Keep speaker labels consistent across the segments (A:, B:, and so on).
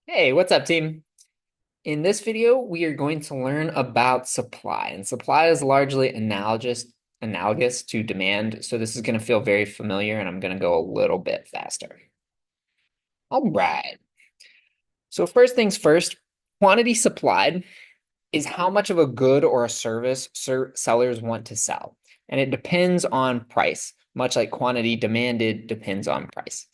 A: Hey, what's up, team? In this video, we are going to learn about supply, and supply is largely analogous to demand. So this is going to feel very familiar, and I'm going to go a little bit faster. All right. So first things first, quantity supplied is how much of a good or a service sellers want to sell, and it depends on price, much like quantity demanded depends on price.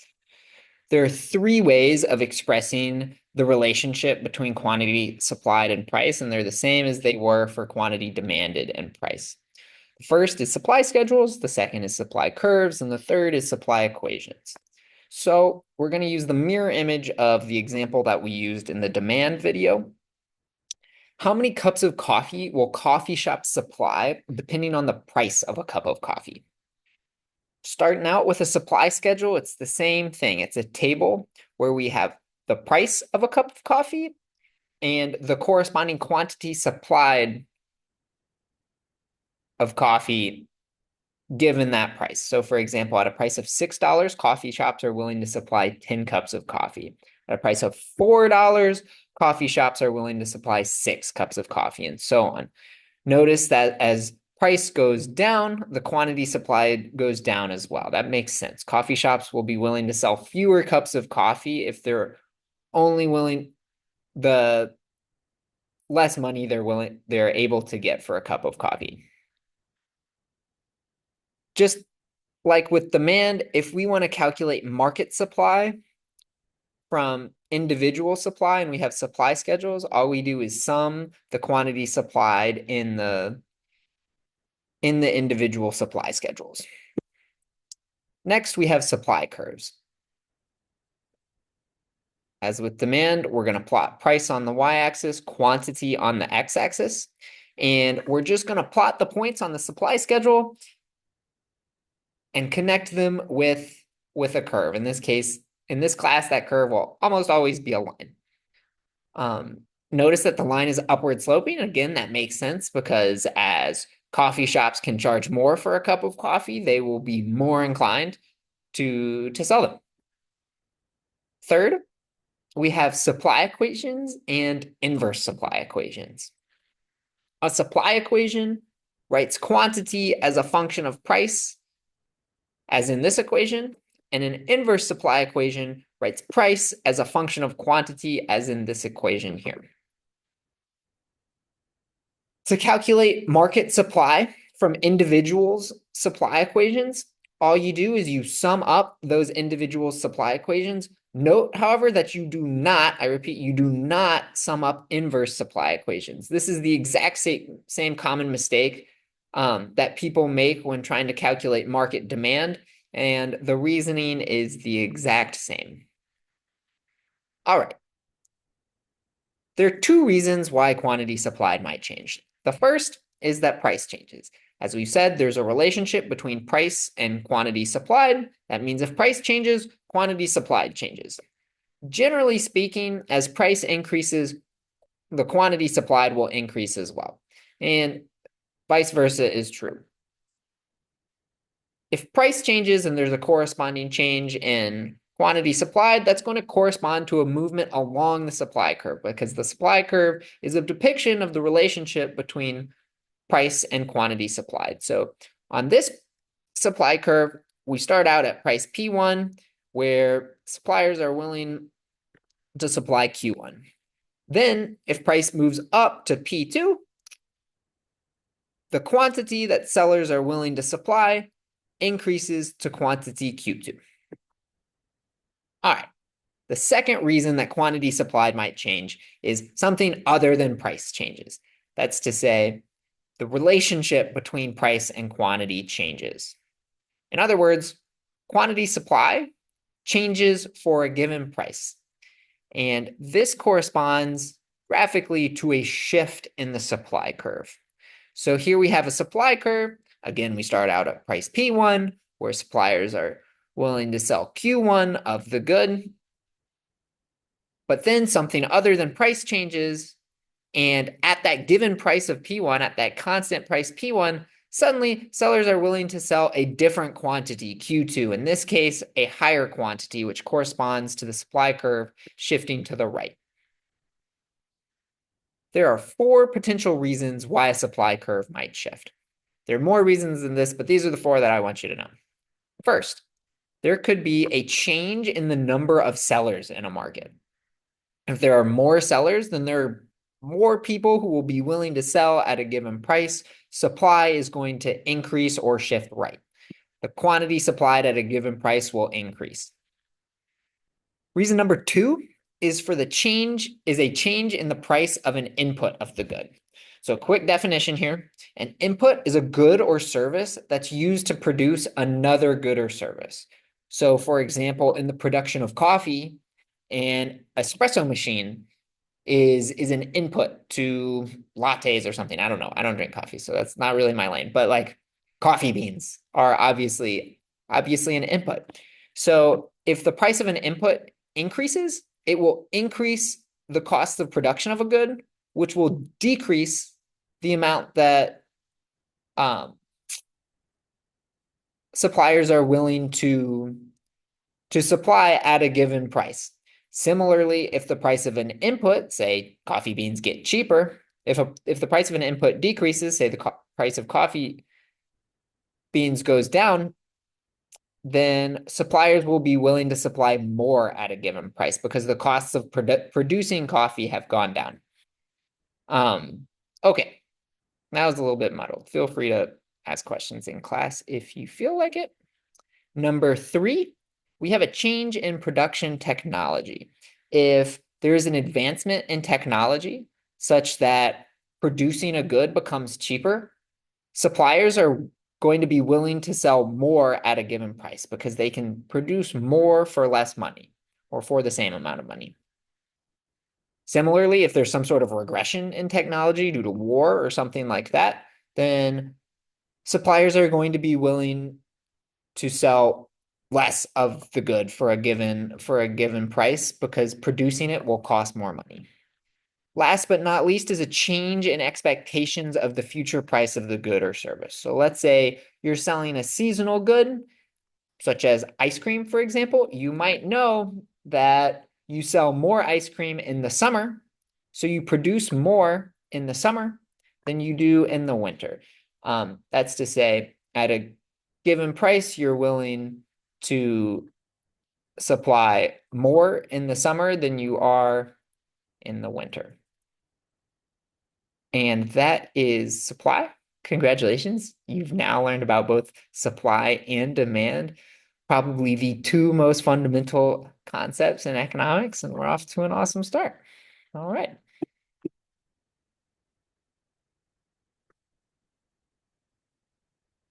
A: There are three ways of expressing the relationship between quantity supplied and price, and they're the same as they were for quantity demanded and price. The first is supply schedules, the second is supply curves, and the third is supply equations. So we're going to use the mirror image of the example that we used in the demand video. How many cups of coffee will coffee shops supply depending on the price of a cup of coffee? Starting out with a supply schedule, it's the same thing. It's a table where we have the price of a cup of coffee and the corresponding quantity supplied of coffee given that price. So, for example, at a price of $6, coffee shops are willing to supply 10 cups of coffee. At a price of $4, coffee shops are willing to supply 6 cups of coffee, and so on. Notice that as price goes down, the quantity supplied goes down as well. That makes sense. Coffee shops will be willing to sell fewer cups of coffee if they're only willing the less money they're able to get for a cup of coffee. Just like with demand, if we want to calculate market supply from individual supply and we have supply schedules, all we do is sum the quantity supplied in the individual supply schedules. Next, we have supply curves. As with demand, we're going to plot price on the y-axis, quantity on the x-axis, and we're just going to plot the points on the supply schedule and connect them with a curve. In this case, in this class, that curve will almost always be a line. Notice that the line is upward sloping. Again, that makes sense because as coffee shops can charge more for a cup of coffee, they will be more inclined to sell them. Third, we have supply equations and inverse supply equations. A supply equation writes quantity as a function of price, as in this equation, and an inverse supply equation writes price as a function of quantity, as in this equation here. To calculate market supply from individuals' supply equations, all you do is you sum up those individual supply equations. Note, however, that you do not, I repeat, you do not sum up inverse supply equations. This is the exact same common mistake that people make when trying to calculate market demand, and the reasoning is the exact same. All right. There are two reasons why quantity supplied might change. The first is that price changes. As we said, there's a relationship between price and quantity supplied. That means if price changes, quantity supplied changes. Generally speaking, as price increases, the quantity supplied will increase as well. And vice versa is true. If price changes and there's a corresponding change in quantity supplied, that's going to correspond to a movement along the supply curve because the supply curve is a depiction of the relationship between price and quantity supplied. So on this supply curve, we start out at price P1, where suppliers are willing to supply Q1. Then if price moves up to P2, the quantity that sellers are willing to supply increases to quantity Q2. All right. The second reason that quantity supplied might change is something other than price changes. That's to say, the relationship between price and quantity changes. In other words, quantity supply changes for a given price. And this corresponds graphically to a shift in the supply curve. So here we have a supply curve. Again, we start out at price P1, where suppliers are willing to sell Q1 of the good. But then something other than price changes, and at that given price of P1, at that constant price P1, suddenly sellers are willing to sell a different quantity, Q2, in this case, a higher quantity, which corresponds to the supply curve shifting to the right. there are 4 potential reasons why a supply curve might shift. There are more reasons than this, but these are the 4 that I want you to know. First, there could be a change in the number of sellers in a market. If there are more sellers, then there are more people who will be willing to sell at a given price. Supply is going to increase or shift right. The quantity supplied at a given price will increase. Reason number 2 is a change in the price of an input of the good. So quick definition here. An input is a good or service that's used to produce another good or service. So for example, in the production of coffee, an espresso machine is an input to lattes or something. I don't know. I don't drink coffee, so that's not really my lane. But like coffee beans are obviously an input. So if the price of an input increases, it will increase the cost of production of a good, which will decrease the amount that suppliers are willing to supply at a given price. Similarly, if the price of an input, say coffee beans, get cheaper, if the price of an input decreases, say the price of coffee beans goes down, then suppliers will be willing to supply more at a given price because the costs of producing coffee have gone down. Okay, that was a little bit muddled. Feel free to ask questions in class if you feel like it. Number 3, we have a change in production technology. If there is an advancement in technology such that producing a good becomes cheaper, suppliers are going to be willing to sell more at a given price because they can produce more for less money or for the same amount of money. Similarly, if there's some sort of regression in technology due to war or something like that, then suppliers are going to be willing to sell less of the good for a given price because producing it will cost more money. Last but not least is a change in expectations of the future price of the good or service. So let's say you're selling a seasonal good, such as ice cream, for example. You might know that you sell more ice cream in the summer, so you produce more in the summer than you do in the winter. That's to say, at a given price, you're willing to supply more in the summer than you are in the winter. And that is supply. Congratulations. You've now learned about both supply and demand, probably the 2 most fundamental concepts in economics, and we're off to an awesome start. All right.